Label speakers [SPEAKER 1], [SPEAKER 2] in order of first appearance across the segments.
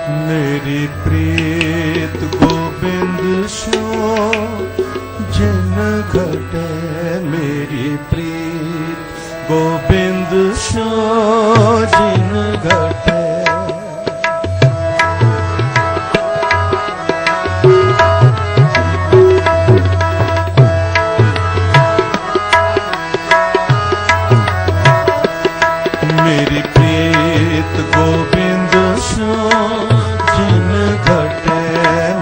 [SPEAKER 1] मेरी प्रीत गोविंद सो जिन घटे, मेरी प्रीत गोविंद सो जिन घटे। मेरी प्रीत गोविंद सो जिन घटे,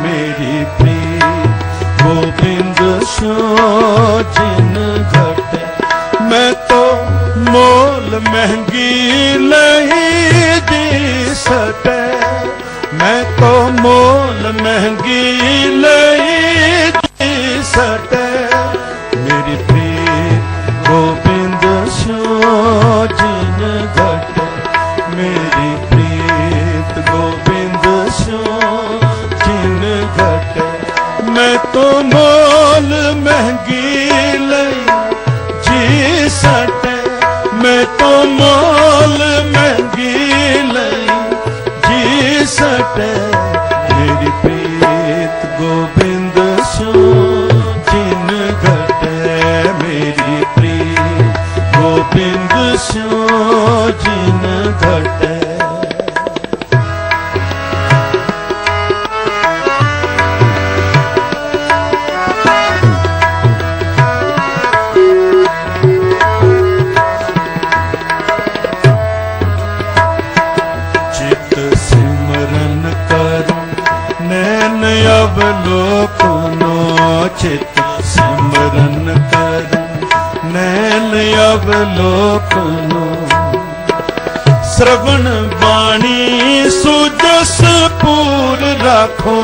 [SPEAKER 1] मेरी प्रीत गोविंद सो जिन घटे। मैं तो मोल महंगी लही जी सटे, मैं तो मोल महंगी लही जी सटे। मेरी प्रीत गोविंद सो जिन घटे, मेरी प्रीत गोविंद सो जिन घटे। मैं तो मोल महंगी लई जी सटे, मैं तो मोल महंगी लई जी सटे। मेरी प्रीत गोविंद सो जिन घटे, मेरी प्रीत गोविंद सो जिन घटे। चित सिमरन करूं नैन अवलोकनो, चित सिमरन करूं नैन अवलोकनो। श्रवण वाणी सुजस पूर राखो,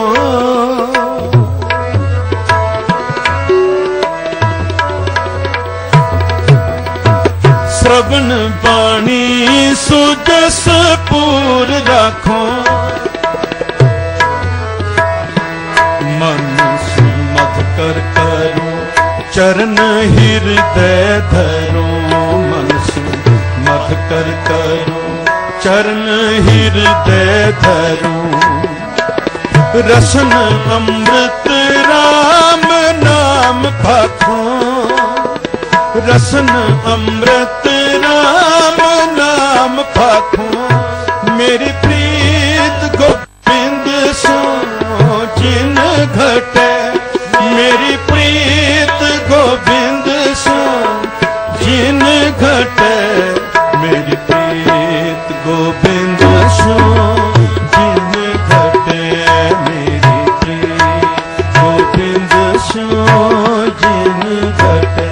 [SPEAKER 1] श्रवण वाणी सुजस पूर राखो। मन सुमध कर करूं चरण हृदय धरो, मन सुमध कर करूं चरण हृदय धरो। रसन अमृत राम नाम भाखो, रसन अमृत राम नाम भाखो। मेरी प्रीत गोविंद सो जिन घटे, मेरी प्रीत गोविंद सो जिन घटे। मेरी प्रीत गोविंद सो जिन घटे, मेरी प्रीत गोविंद सो जिन घटे।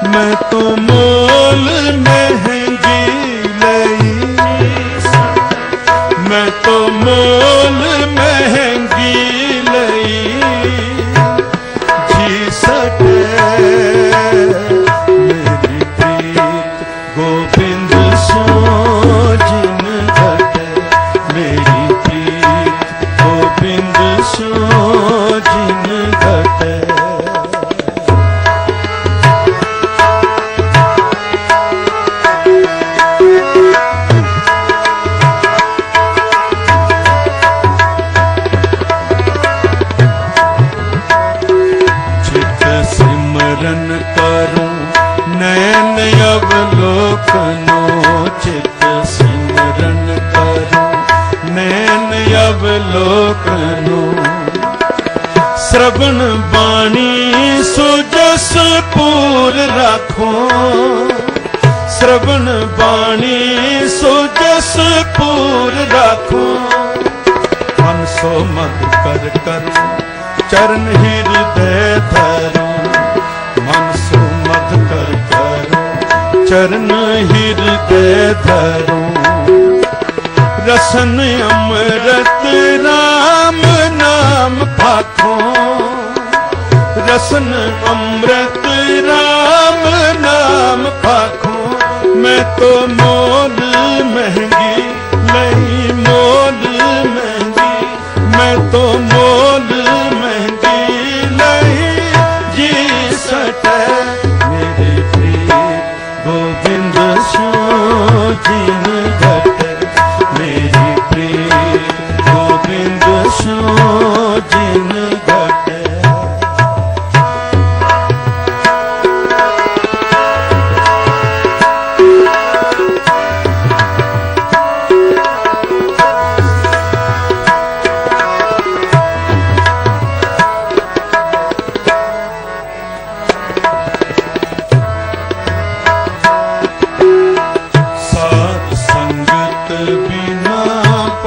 [SPEAKER 1] मैं तो मोल महंगी लई, मैं तो मोल महंगी लई जी सटे। मेरी प्रीत गोविंद सो जिन घटे, मेरी प्रीत गोविंद सो जिन घटे। सिमरन करूं नैन अवलोकनो, चित सिमरन करूं नैन अवलोकनो। श्रवण वाणी सुजस पूर राखो, श्रवण वाणी सुजस पूर राखो। मन सो मद कर करूं चरण हृदय धरो, मन सुमध कर करूं चरण हृदय धरो। रसन अमृत राम नाम भाखो, रसन अमृत राम नाम भाखो। मैं तो मोल महंगी लई, मोल महंगी, मैं तो मोल महंगी लई जी सटे। मेरी प्रीत गोविंद सो जिन घटे, मेरी प्रीत गोविंद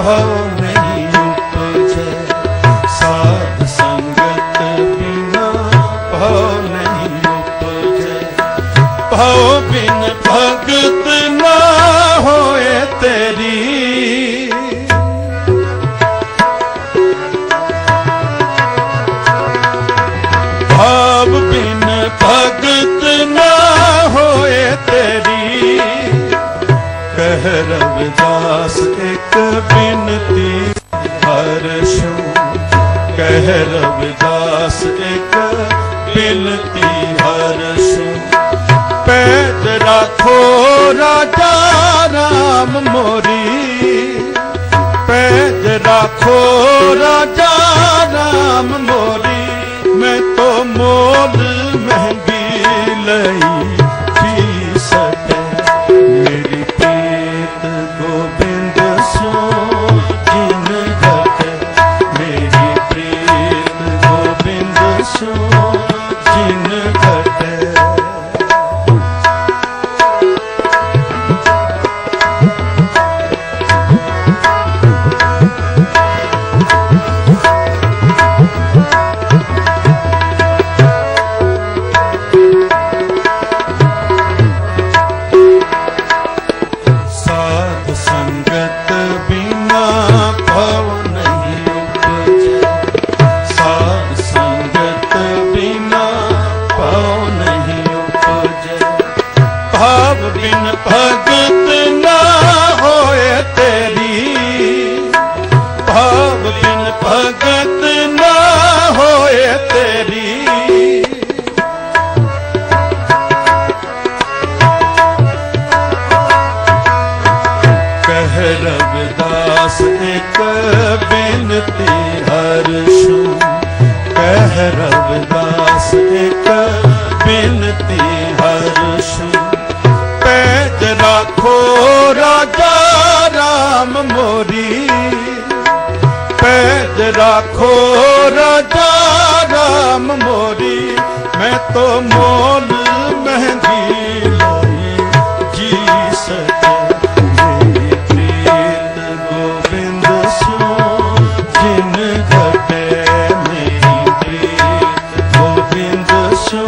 [SPEAKER 1] भाव नहीं उपजे। साध संगत बिना भाव नहीं उपजे। भाव बिन भगत ना होए तेरी। भाव बिन भगत ना होए तेरी। कह रविदास एक बिनती हर्षों। कह रविदास एक बिनती हर्षों। पैद राखो राजा राम मोरी। पैद राखो राजा राम मोरी। मैं तो मोल महंगी लई जी सके। मेरी प्रीत गोबिंद सो जिन घटे। मेरी प्रीत गोबिंद सो जिन घटे। संगत बिना भाव नहीं उपजे। साध संगत बिना भाव नहीं उपजे। भाव बिन भगत ना होए तेरी। भाव बिन भगत ना होए तेरी। कह रविदास एक बिनती हर्षों। कह रविदास एक बिनती हर्षों। पैद राखो राजा राम मोरी। पैद राखो राजा राम मोरी। मैं तो मोल महंगी लाई जी सके। गोविंद सो जिन घटे। मेरी प्रीत गोविंद सो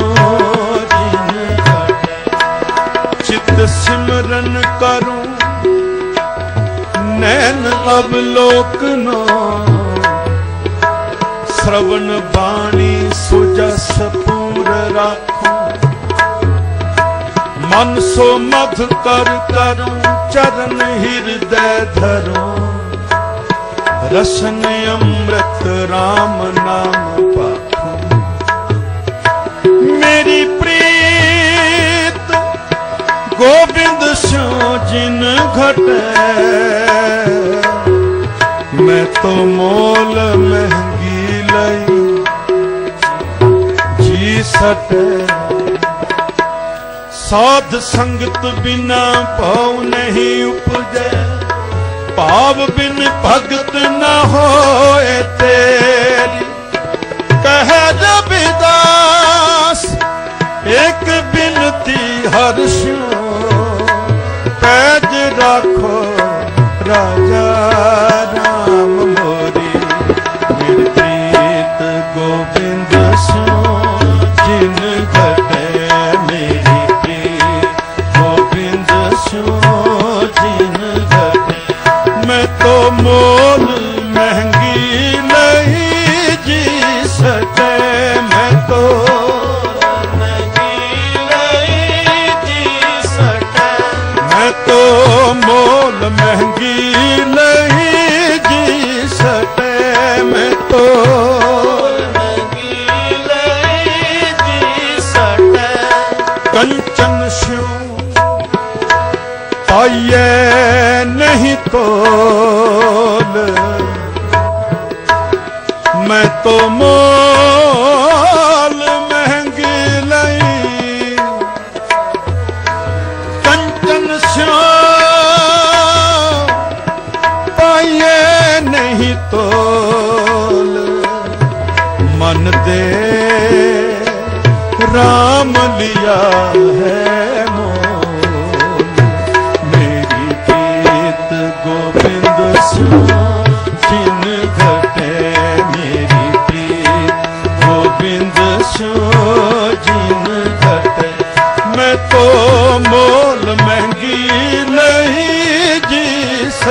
[SPEAKER 1] जिन घटे। चित सिमरन करूं नैन अवलोकनो। श्रवण बाणी सुजस पूर राखूं। मन सो मध कर करूं चरण हृदय धरो। रसन अमृत राम नाम पाखूं। मेरी प्रीत गोविंद सो जिन घटे। मैं तो मोल महंगी लई जी सटे। साध संगत बिना भाव नहीं उपजे। भाव बिन भगत न होए तेरी। कह रविदास एक बिनती हर्षों। पैज राखो राजा राम मोरी। मेरी प्रीत गोविंद सो जिन घटे। मेरी गोविंद सो जिन घटे। मैं तो मोल महंगी नहीं जी सके। मैं तो महंगी नहीं जी सके। मैं तो मोल महंगी नहीं जी सके। मैं तो महंगी नहीं जी सके। कंचन शिव पाइए नहीं तोल। मैं तो मोल महंगी लई। कंचन श्यो पाइए नहीं तोल। मन दे राम लिया है मोल। मेरी प्रीत गोविंद सो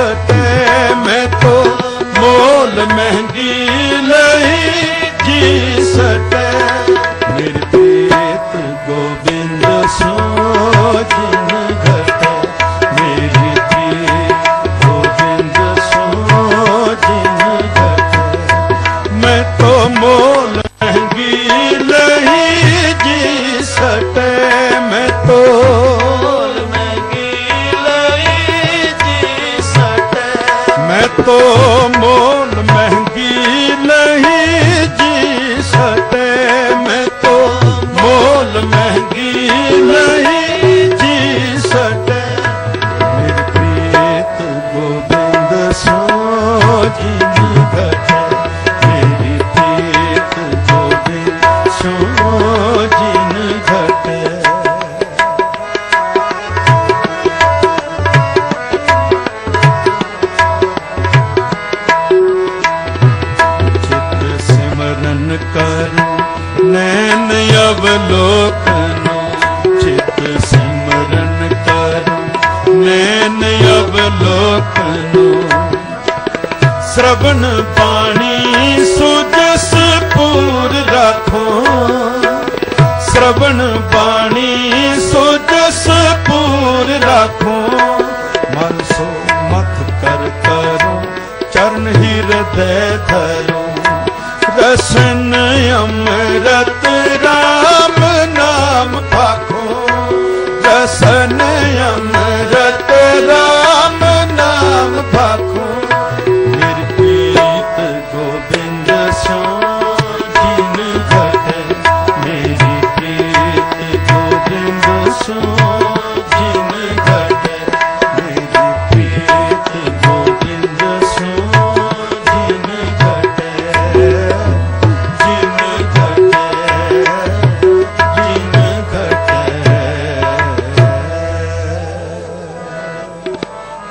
[SPEAKER 1] सटे। मैं तो मोल महंगी नहीं जी सटे। मेरे प्रीत गोविंद सो जिन घटे। मेरी प्रीत गोविंद सो जिन घटे। मैं तो मोल महंगी नहीं जी सटे। मैं तो मोल महंगी नहीं जी सटे। मैं तो मोल महंगी नहीं जी सटे। मैं तो मोल महंगी नहीं जी सटे। मेरी प्रीत गोविंद सो जिन घटे। मेरी प्रीत गोविंद सो जिन घटे। चित सिमरन करूं नैन अवलोकनो। चित सिमरन करूं नैन अवलोकनो। श्रवण बाणी सुजस पूर राखो। श्रवण बाणी सुजस पूर राखो। मन सो मत कर करो चरण हृदय धरो। रसन अमृत राम नाम